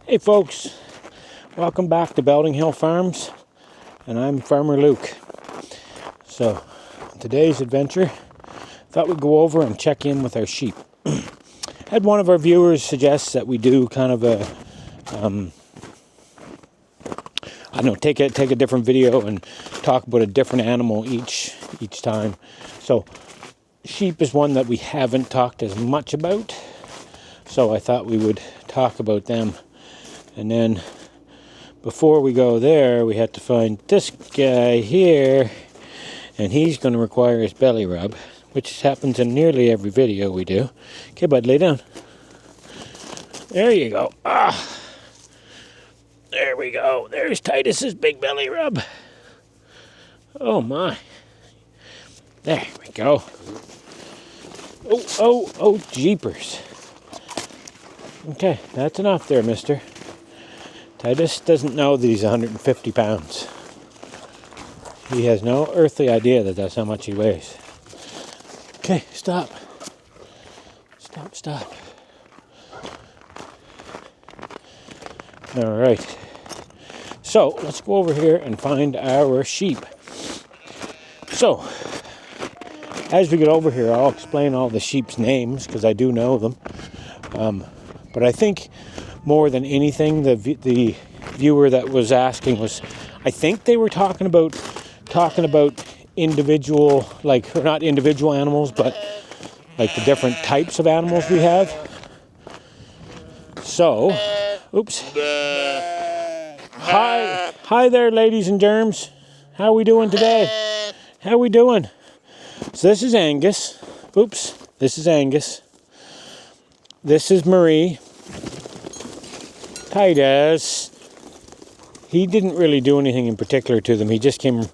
Hey folks, welcome back to Belting Hill Farms, and I'm Farmer Luke. So, today's adventure, thought we'd go over and check in with our sheep. Had one of our viewers suggest that we do kind of a, take a different video and talk about a different animal each time. So, sheep is one that we haven't talked as much about, so I thought we would talk about them. And then before we go there, we have to find this guy here, and he's going to require his belly rub, which happens in nearly every video we do. Okay, bud, lay down. There you go. There we go. There's Titus's big belly rub. Oh my. There we go. Oh, jeepers. Okay, that's enough there, mister. Titus doesn't know that he's 150 pounds. He has no earthly idea that that's how much he weighs. Okay, stop. Stop. All right. So, let's go over here and find our sheep. So, as we get over here, I'll explain all the sheep's names, because I do know them. But I think more than anything, the viewer that was asking was, I think they were talking about individual, or not individual animals, but like the different types of animals we have. So, oops. Hi there, ladies and germs. How we doing today? How we doing? So this is Angus. Oops, this is Angus. This is Marie. Titus. He didn't really do anything in particular to them. He just came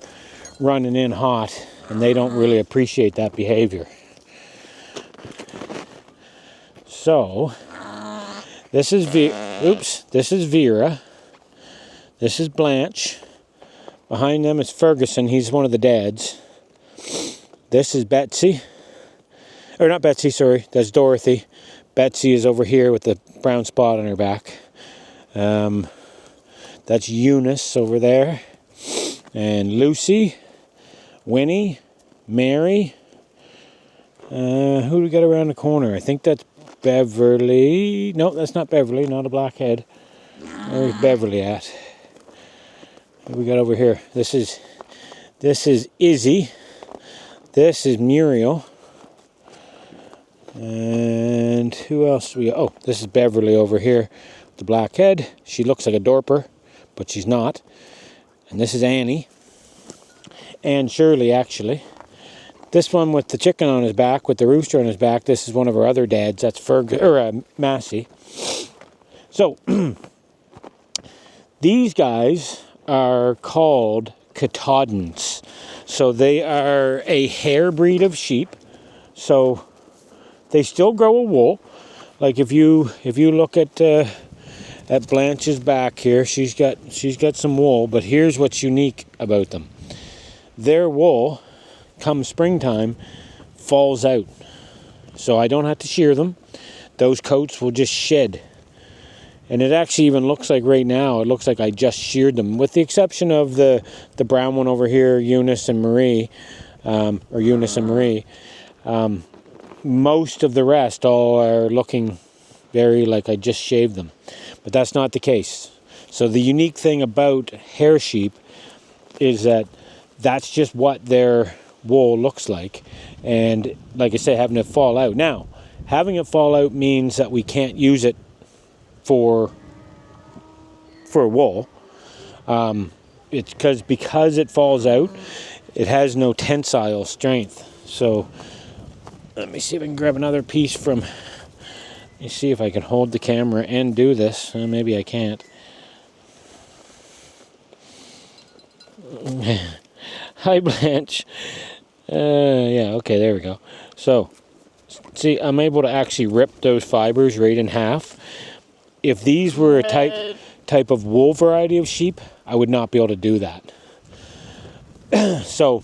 running in hot, and they don't really appreciate that behavior. So, this is this is Vera. This is Blanche. Behind them is Ferguson. He's one of the dads. This is Betsy. Or not Betsy, sorry. That's Dorothy. Betsy is over here with the brown spot on her back. That's Eunice over there. And Lucy. Winnie. Mary. Who do we got around the corner? I think that's Beverly. No, that's not Beverly. Not a blackhead. Where's Beverly at? What we got over here? This is Izzy. This is Muriel. And who else this is Beverly over here. The black head. She looks like a Dorper, but she's not. And this is Annie. And Shirley, actually. This one with the chicken on his back, with the rooster on his back, this is one of our other dads. That's Massey. So, these guys are called Katahdins. So they are a hair breed of sheep. So they still grow a wool. Like if you look at Blanche's back here, she's got some wool, but here's what's unique about them. Their wool, come springtime, falls out. So I don't have to shear them. Those coats will just shed. And it actually even looks like right now, it looks like I just sheared them, with the exception of the brown one over here, Eunice and Marie. Most of the rest all are looking very like I just shaved them. But that's not the case. So the unique thing about hair sheep is that that's just what their wool looks like. And like I say, having it fall out. Now, having it fall out means that we can't use it for wool. It's because it falls out, it has no tensile strength. So let me see if I can grab another piece from... Let me see if I can hold the camera and do this. Maybe I can't. Hi, Blanche. Yeah, okay, there we go. So, see, I'm able to actually rip those fibers right in half. If these were a type of wool variety of sheep, I would not be able to do that. So,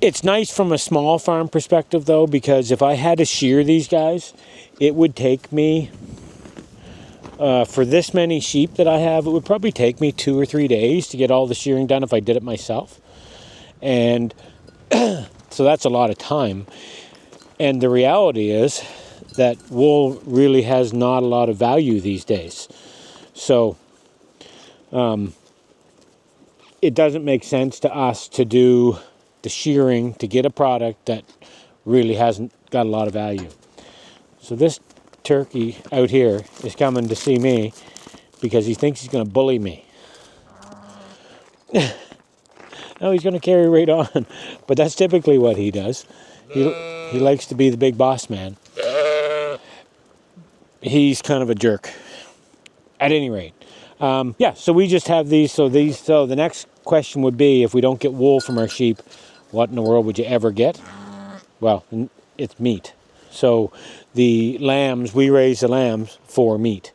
it's nice from a small farm perspective, though, because if I had to shear these guys, it would take me For this many sheep that I have, it would probably take me 2 or 3 days to get all the shearing done if I did it myself. And so that's a lot of time. And the reality is that wool really has not a lot of value these days. So it doesn't make sense to us to do the shearing to get a product that really hasn't got a lot of value. So this turkey out here is coming to see me because he thinks he's going to bully me. No, he's going to carry right on. But that's typically what he does. He likes to be the big boss man. He's kind of a jerk. At any rate. Yeah, so we just have these. So the next question would be, if we don't get wool from our sheep, what in the world would you ever get? Well, it's meat. So the lambs, we raise the lambs for meat.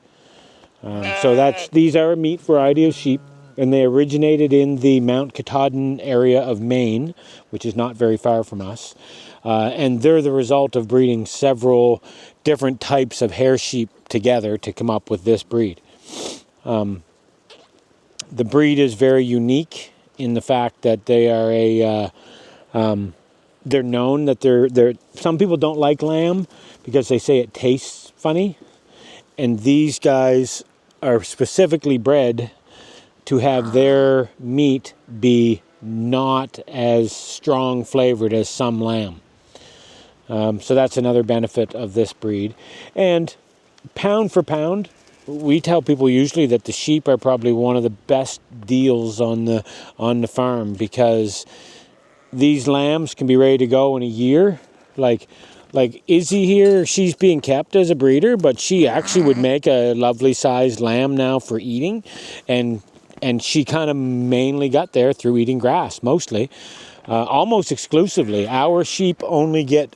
So these are a meat variety of sheep, and they originated in the Mount Katahdin area of Maine, which is not very far from us. And they're the result of breeding several different types of hair sheep together to come up with this breed. The breed is very unique in the fact that they are they're known that they're some people don't like lamb because they say it tastes funny, and these guys are specifically bred to have their meat be not as strong flavored as some lamb. So that's another benefit of this breed. And pound for pound, we tell people usually that the sheep are probably one of the best deals on the farm, because these lambs can be ready to go in a year. Like Izzy here, she's being kept as a breeder, but she actually would make a lovely sized lamb now for eating, and she kind of mainly got there through eating grass, mostly, almost exclusively. Our sheep only get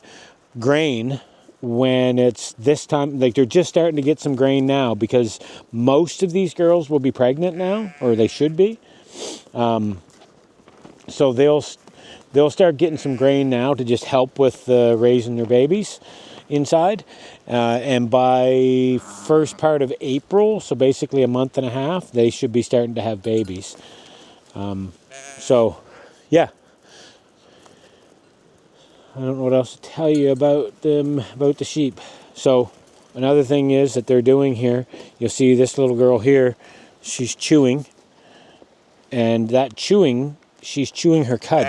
grain when it's this time, like they're just starting to get some grain now, because most of these girls will be pregnant now, or they should be. So they'll start getting some grain now to just help with raising their babies inside. And by first part of April, so basically a month and a half, they should be starting to have babies. So, yeah. I don't know what else to tell you about them, about the sheep. So, another thing is that they're doing here, you'll see this little girl here, she's chewing. And that chewing, she's chewing her cud.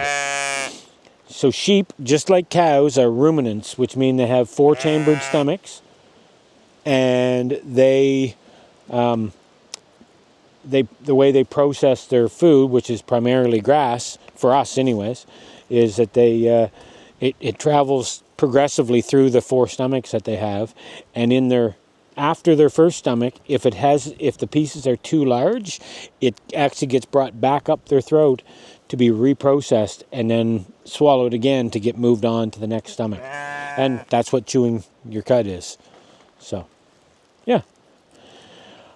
So sheep, just like cows, are ruminants, which mean they have 4-chambered stomachs, and the way they process their food, which is primarily grass for us, anyways, is that it travels progressively through the 4 stomachs that they have, and after their first stomach, if the pieces are too large, it actually gets brought back up their throat to be reprocessed and then swallowed again to get moved on to the next stomach. And that's what chewing your cud is. So, yeah.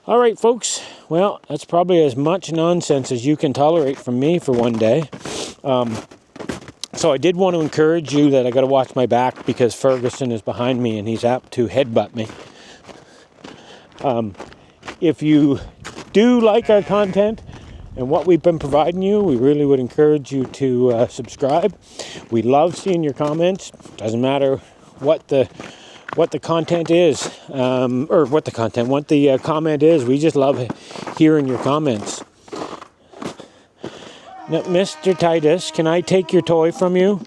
All right, folks. Well, that's probably as much nonsense as you can tolerate from me for one day. So I did want to encourage you that I got to watch my back, because Ferguson is behind me and he's apt to headbutt me. If you do like our content and what we've been providing you, we really would encourage you to subscribe. We love seeing your comments. Doesn't matter what the content is, what the comment is. We just love hearing your comments. Now, Mr. Titus, can I take your toy from you?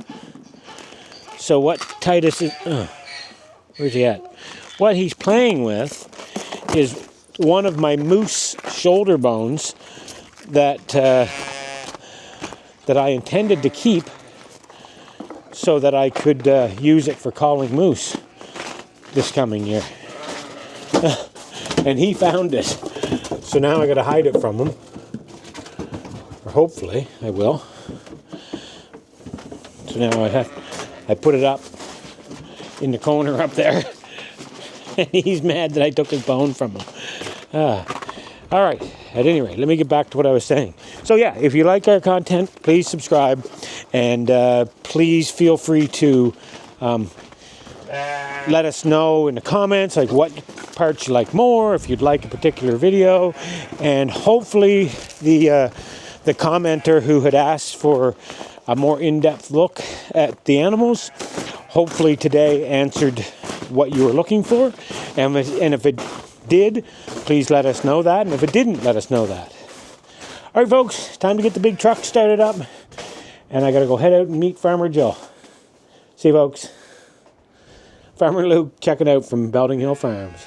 So what Titus is... where's he at? What he's playing with is one of my moose shoulder bones that I intended to keep so that I could use it for calling moose this coming year. And he found it. So now I got to hide it from him. Or hopefully I will. So now I put it up in the corner up there. And he's mad that I took his bone from him. All right. At any rate, let me get back to what I was saying. So yeah, if you like our content, please subscribe, and please feel free to let us know in the comments, like what parts you like more, if you'd like a particular video, and hopefully the commenter who had asked for a more in-depth look at the animals, hopefully today answered what you were looking for. And if it did, please let us know that. And if it didn't, let us know that. All right, folks, time to get the big truck started up. And I got to go head out and meet Farmer Joe. See you, folks. Farmer Luke checking out from Belting Hill Farms.